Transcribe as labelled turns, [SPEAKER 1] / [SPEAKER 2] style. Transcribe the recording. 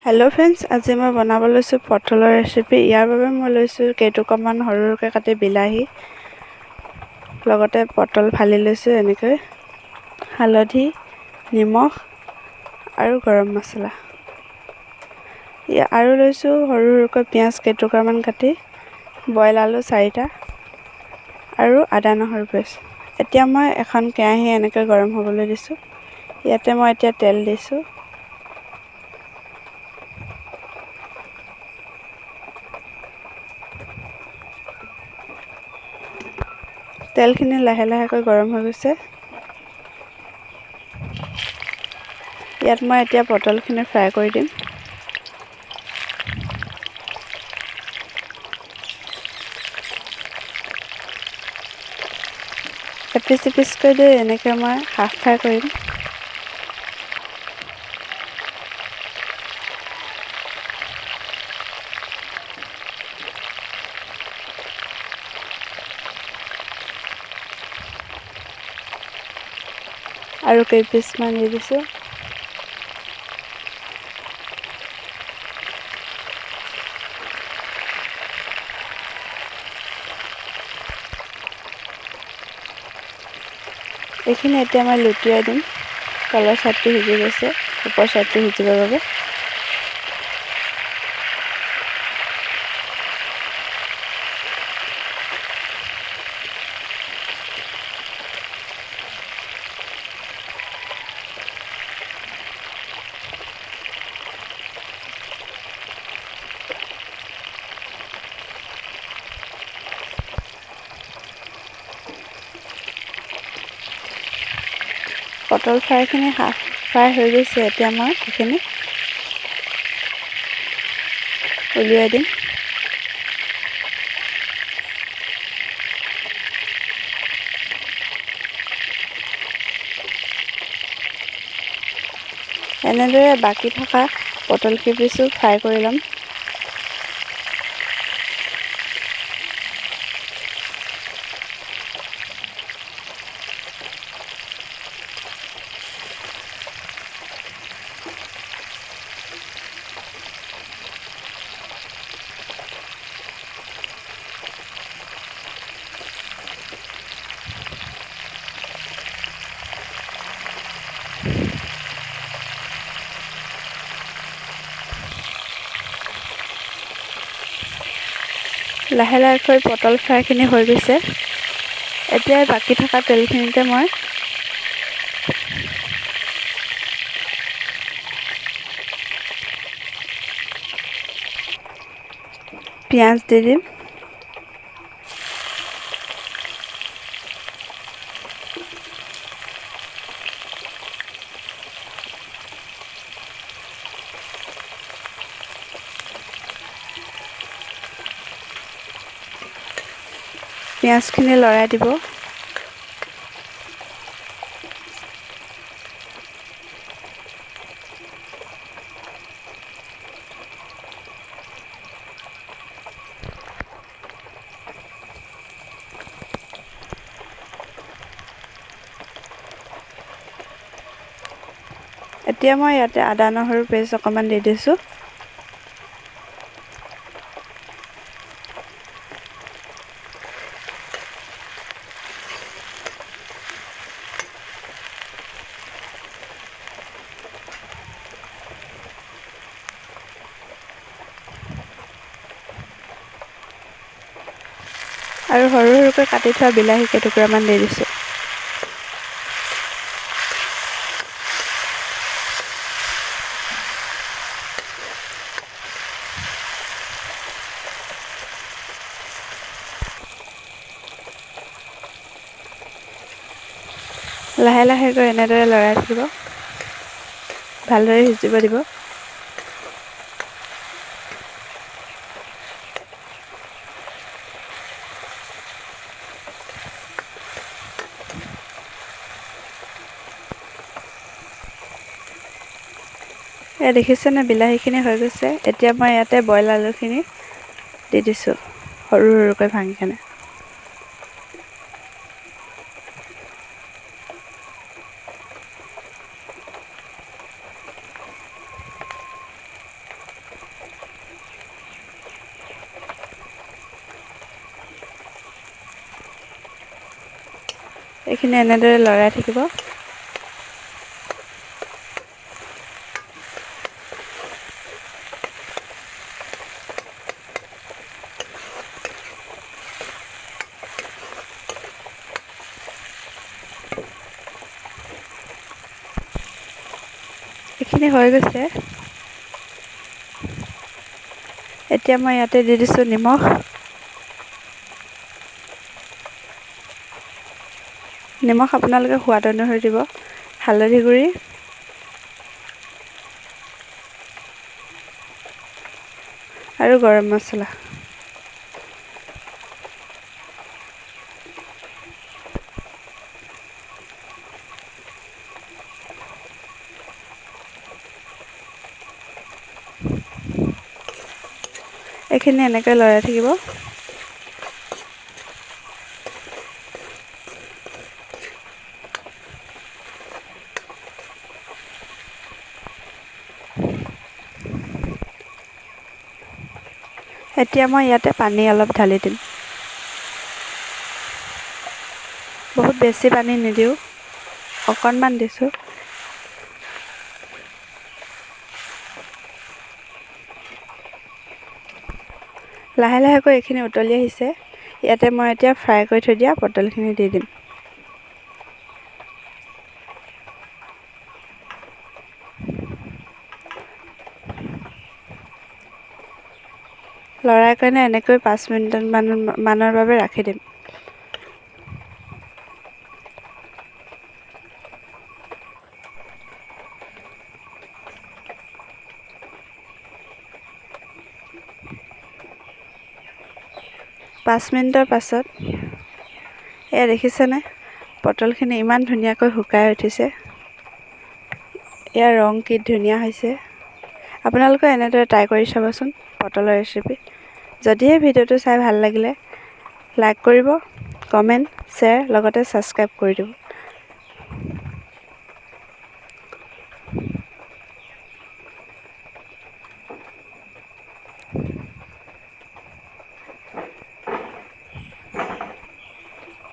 [SPEAKER 1] Hello' friends, আজি মই বনাব লৈছোঁ পটলৰ ৰেচিপি। ইয়াৰ বাবে মই লৈছোঁ কেইটুকুৰামান সৰু সৰুকৈ কাটি বিলাহী, লগতে পটল ফালি লৈছোঁ এনেকৈ, হালধি, নিমখ আৰু গৰম মছলা। আৰু লৈছোঁ সৰু সৰুকৈ পিঁয়াজ কেইটুকুৰামান কাটি, বইল আলু 4টা আৰু আদা নহৰু পেষ্ট। এতিয়া মই এখন কেৰাহী এনেকৈ গৰম হ'বলৈ দিছোঁ। ইয়াতে মই এতিয়া তেল দিছোঁ। তেলখিনি লাহে লাহেকৈ গৰম হৈ গৈছে। ইয়াত মই এতিয়া পটলখিনি ফ্ৰাই কৰি দিম। এপিচ এপিচকৈ দি এনেকৈ মই হাফ ফ্ৰাই কৰিম। আৰু কেইপিচমান দি দিছোঁ। এইখিনি এতিয়া মই লুটিয়াই দিম। তলৰ চাইডটো সিজি গৈছে, ওপৰ চাইডটো সিজিবৰ বাবে। পটল ফ্ৰাইখিনি হাফ ফ্ৰাই হৈ গৈছে। এতিয়া মই সেইখিনি উলিয়াই দিম। এনেদৰে বাকী থকা পটল কেইপিচো ফ্ৰাই কৰি ল'ম। লাহে লাহেকৈ পটল ফ্ৰাইখিনি হৈ গৈছে। এতিয়া বাকী থকা তেলখিনিতে মই পিঁয়াজ দি দিম। পিঁয়াজখিনি লৰাই দিব। এতিয়া মই ইয়াতে আদা নহৰু পেষ্ট অকণমান দি দিছোঁ। আৰু সৰু সৰুকৈ কাটি থোৱা বিলাহী কেইটুকুৰামান দি দিছোঁ। লাহে লাহেকৈ এনেদৰে লৰাই থাকিব, ভালদৰে সিজিব দিব। এয়া দেখিছেনে, বিলাহীখিনি হৈ গৈছে। এতিয়া মই ইয়াতে বইল আলুখিনি দি দিছোঁ সৰু সৰুকৈ ভাঙিকেনে। এইখিনি এনেদৰে লৰাই থাকিব। এইখিনি হৈ গৈছে। এতিয়া মই ইয়াতে দি দিছোঁ নিমখ। নিমখ আপোনালোকে সোৱাদ অনুসৰি দিব। হালধি গুড়ি, আৰু গৰম মছলা। এইখিনি এনেকৈ লৰাই থাকিব। এতিয়া মই ইয়াতে পানী অলপ ঢালি দিম। বহুত বেছি পানী নিদিওঁ, অকণমান দিছোঁ। লাহে লাহেকৈ এইখিনি উতলি আহিছে। ইয়াতে মই এতিয়া ফ্ৰাই কৰি থৈ দিয়া পটলখিনি দি দিম। লৰাই কাৰণে এনেকৈ 5 মিনিটমানৰ বাবে ৰাখি দিম। পাঁচ মিনিটৰ পাছত এয়া দেখিছেনে, পটলখিনি ইমান ধুনীয়াকৈ শুকাই উঠিছে। ইয়াৰ ৰং কি ধুনীয়া হৈছে। আপোনালোকে এনেদৰে ট্ৰাই কৰি চাবচোন পটলৰ ৰেচিপি। যদিহে ভিডিঅ'টো চাই ভাল লাগিলে লাইক কৰিব, কমেণ্ট, শ্বেয়াৰ লগতে ছাবস্ক্ৰাইব কৰি দিব।